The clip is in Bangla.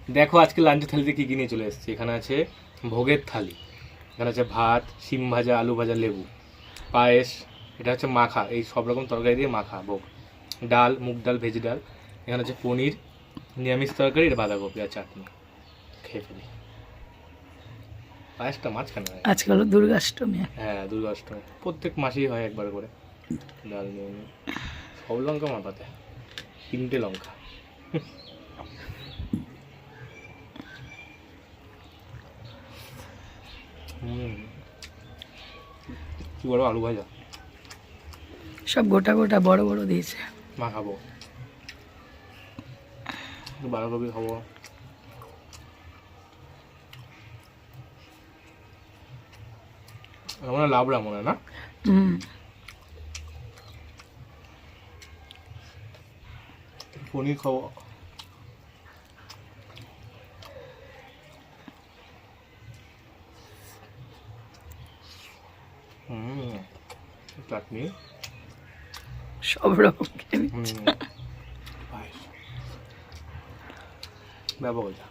দেখো আজকে লাঞ্চের থালিতে কী কী নিয়ে চলে এসেছি। এখানে আছে ভোগের থালি, এখানে আছে ভাত, শিম ভাজা, আলু ভাজা, লেবু, পায়েস, এটা হচ্ছে মাখা, এই সব রকম তরকারি দিয়ে মাখা ভোগ, ডাল, মুগ ডাল, ভেজি ডাল, এখানে আছে পনির, নিরামিষ তরকারি, এটা বাঁধাকপি আর চাটনি। খেয়ে ফেলি। পায়েসটা মাঝখানে হয়। আজকে হলো দুর্গাষ্টমী। হ্যাঁ, দুর্গাষ্টমী প্রত্যেক মাসেই হয় একবার করে। ডাল নিয়ে নিই, সব লঙ্কা মাথাতে, 3টে লঙ্কা। কি বড় আলু ভাজা, সব গোটা গোটা বড় বড় দিয়েছে। মা খাবো, বাঁধাকপি খাবো। আমার লাবড়া মনে হয় না। পনির খাবো। চাটনি, সব রকম খেয়ে নিচ্ছে। পায়েস, ব্যাপক এটা।